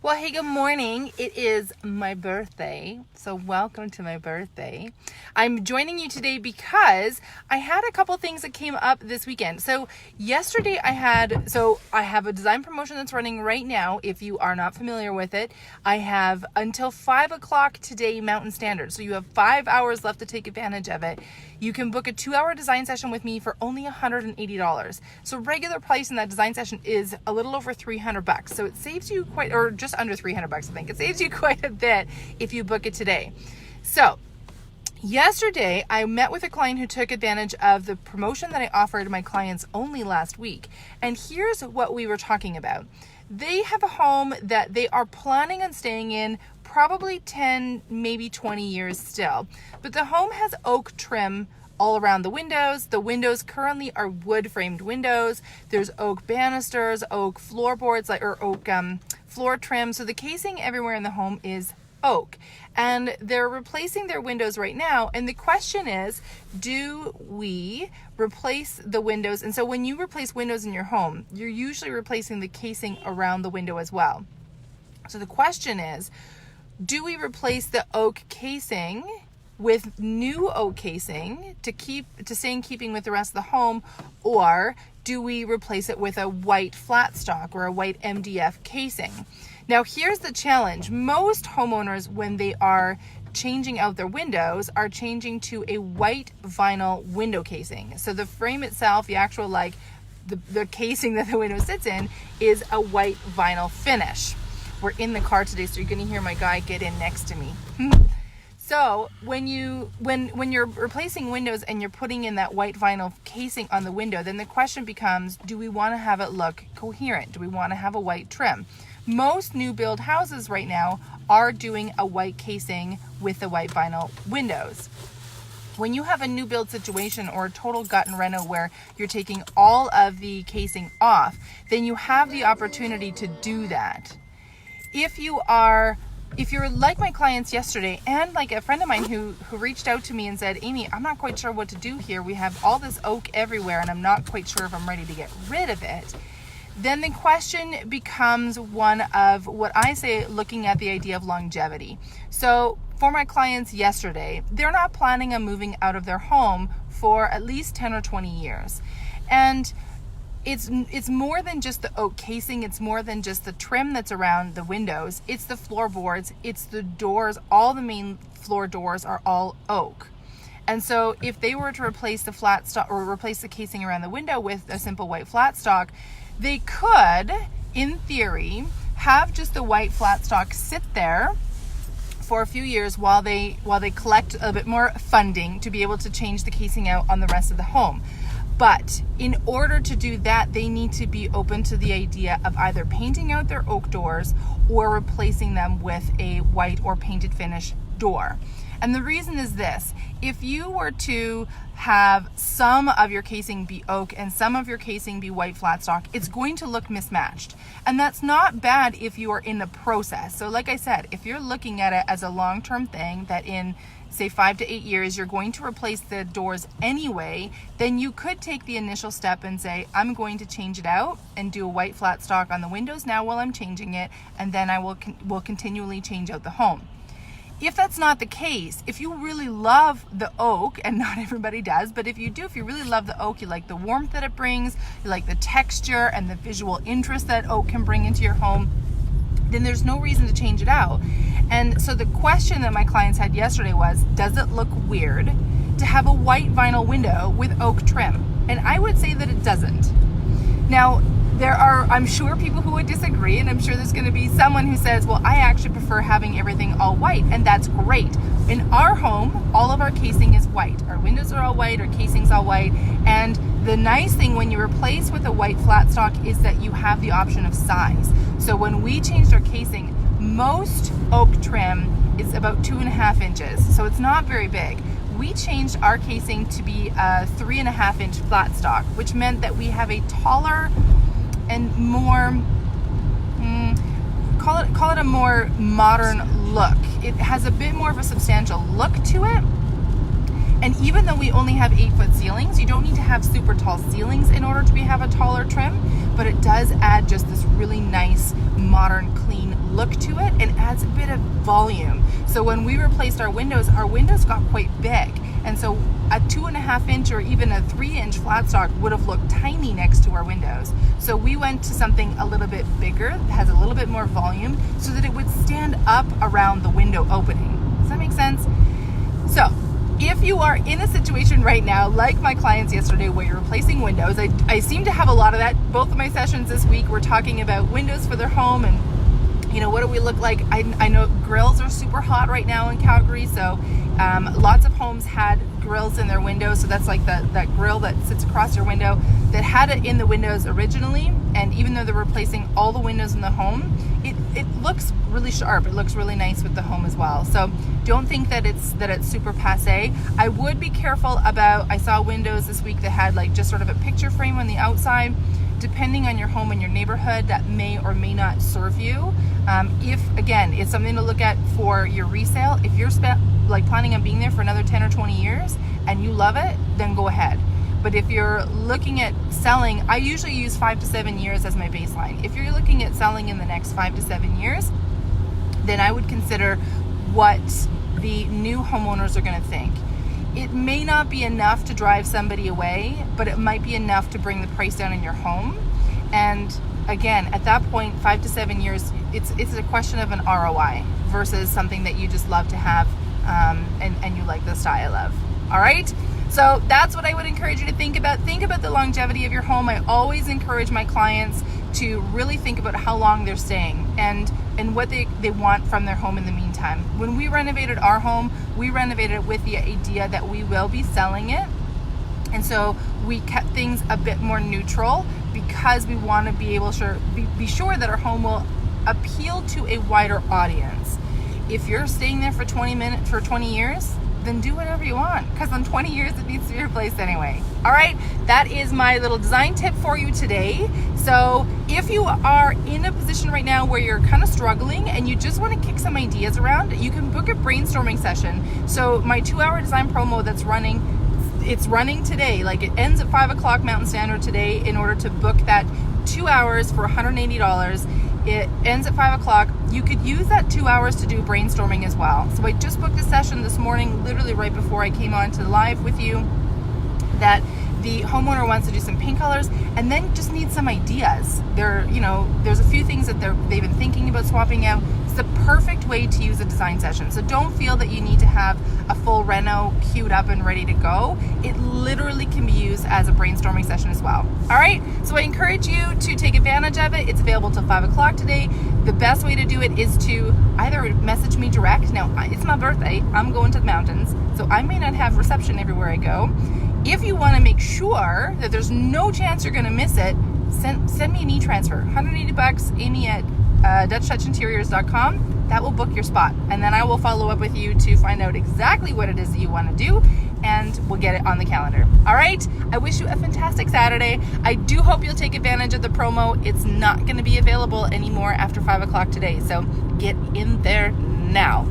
Well, hey, good morning. It is my birthday, so welcome to my birthday. I'm joining you today because I had a couple things that came up this weekend. So yesterday I have a design promotion that's running right now. If you are not familiar with it, I have until 5 o'clock today Mountain Standard. So you have 5 hours left to take advantage of it. You can book a 2-hour design session with me for only $180. So regular price in that design session is a little over $300. So it saves you just under $300, I think. It saves you quite a bit if you book it today. So yesterday, I met with a client who took advantage of the promotion that I offered my clients only last week. And here's what we were talking about. They have a home that they are planning on staying in probably 10, maybe 20 years still. But the home has oak trim all around the windows. The windows currently are wood framed windows. There's oak banisters, oak floorboards, or oak floor trim. So the casing everywhere in the home is oak. And they're replacing their windows right now. And the question is, do we replace the windows? And so when you replace windows in your home, you're usually replacing the casing around the window as well. So the question is, do we replace the oak casing with new oak casing to stay in keeping with the rest of the home, or do we replace it with a white flat stock or a white MDF casing? Now here's the challenge. Most homeowners, when they are changing out their windows, are changing to a white vinyl window casing. So the frame itself, the actual the casing that the window sits in, is a white vinyl finish. We're in the car today, so you're going to hear my guy get in next to me. So when you're replacing windows and you're putting in that white vinyl casing on the window, then the question becomes, do we want to have it look coherent? Do we want to have a white trim? Most new build houses right now are doing a white casing with the white vinyl windows. When you have a new build situation or a total gut and reno where you're taking all of the casing off, then you have the opportunity to do that. If you're like my clients yesterday, and like a friend of mine who reached out to me and said, Amy, I'm not quite sure what to do here. We have all this oak everywhere and I'm not quite sure if I'm ready to get rid of it. Then the question becomes one of what I say, looking at the idea of longevity. So for my clients yesterday, they're not planning on moving out of their home for at least 10 or 20 years. And it's more than just the oak casing. It's more than just the trim that's around the windows. It's the floorboards. It's the doors. All the main floor doors are all oak. And so if they were to replace the flat stock or replace the casing around the window with a simple white flat stock, they could, in theory, have just the white flat stock sit there for a few years while they collect a bit more funding to be able to change the casing out on the rest of the home. But in order to do that, they need to be open to the idea of either painting out their oak doors or replacing them with a white or painted finish door. And the reason is this: if you were to have some of your casing be oak and some of your casing be white flat stock, it's going to look mismatched. And that's not bad if you are in the process. So like I said, if you're looking at it as a long-term thing that in say 5 to 8 years, you're going to replace the doors anyway, then you could take the initial step and say, I'm going to change it out and do a white flat stock on the windows now while I'm changing it, and then I will continually change out the home. If that's not the case, if you really love the oak, and not everybody does, but if you really love the oak, you like the warmth that it brings, you like the texture and the visual interest that oak can bring into your home, then there's no reason to change it out. And so the question that my clients had yesterday was, does it look weird to have a white vinyl window with oak trim? And I would say that it doesn't. Now, there are, I'm sure, people who would disagree, and I'm sure there's going to be someone who says, well, I actually prefer having everything all white, and that's great. In our home, all of our casing is white. Our windows are all white, our casing's all white, and the nice thing when you replace with a white flat stock is that you have the option of size. So when we changed our casing, most oak trim is about 2.5 inches, so it's not very big. We changed our casing to be a 3.5 inch flat stock, which meant that we have a taller and more, call it a more modern look. It has a bit more of a substantial look to it. And even though we only have 8-foot ceilings, you don't need to have super tall ceilings in order to have a taller trim, but it does add just this really nice, modern, clean look to it and adds a bit of volume. So when we replaced our windows got quite big. And so a 2.5 inch or even a 3-inch flat stock would have looked tiny next to our windows. So we went to something a little bit bigger, that has a little bit more volume, so that it would stand up around the window opening. Does that make sense? So if you are in a situation right now, like my clients yesterday, where you're replacing windows, I seem to have a lot of that. Both of my sessions this week were talking about windows for their home and, you know, what do we look like? I know grills are super hot right now in Calgary, so lots of homes had grills in their windows. So that's like that grill that sits across your window that had it in the windows originally. And even though they're replacing all the windows in the home, it looks really sharp. It looks really nice with the home as well. So don't think that it's super passe. I would be careful about, I saw windows this week that had like just sort of a picture frame on the outside. Depending on your home and your neighborhood, that may or may not serve you. If, again, it's something to look at for your resale. If you're planning on being there for another 10 or 20 years and you love it, then go ahead. But if you're looking at selling, I usually use 5 to 7 years as my baseline. If you're looking at selling in the next 5 to 7 years, then I would consider what the new homeowners are going to think. It may not be enough to drive somebody away, but it might be enough to bring the price down in your home. And again, at that point, 5 to 7 years, it's a question of an ROI versus something that you just love to have and you like the style of. All right? So that's what I would encourage you to think about. Think about the longevity of your home. I always encourage my clients to really think about how long they're staying and what they want from their home in the meantime. When we renovated our home, we renovated it with the idea that we will be selling it. And so we kept things a bit more neutral because we want to be able to be sure that our home will appeal to a wider audience. If you're staying there for 20 years, then do whatever you want, because in 20 years it needs to be replaced anyway. All right, that is my little design tip for you today. So if you are in a position right now where you're kind of struggling and you just want to kick some ideas around, you can book a brainstorming session. So my 2-hour design promo that's running, it's running today. Like, it ends at 5 o'clock Mountain Standard today. In order to book that 2 hours for $180, it ends at 5 o'clock. You could use that 2 hours to do brainstorming as well. So I just booked a session this morning, literally right before I came on to live with you, that the homeowner wants to do some paint colors and then just needs some ideas. There's a few things that they've been thinking about swapping out. It's the perfect way to use a design session. So don't feel that you need to have a full reno queued up and ready to go. It literally can be used as a brainstorming session as well. All right, so I encourage you to take advantage of it. It's available till 5 o'clock today. The best way to do it is to either message me direct. Now, it's my birthday. I'm going to the mountains, so I may not have reception everywhere I go. If you want to make sure that there's no chance you're going to miss it, send me an e-transfer. $180, Amy at DutchTouchInteriors.com. That will book your spot. And then I will follow up with you to find out exactly what it is that you want to do, and we'll get it on the calendar. All right? I wish you a fantastic Saturday. I do hope you'll take advantage of the promo. It's not going to be available anymore after 5 o'clock today, so get in there now.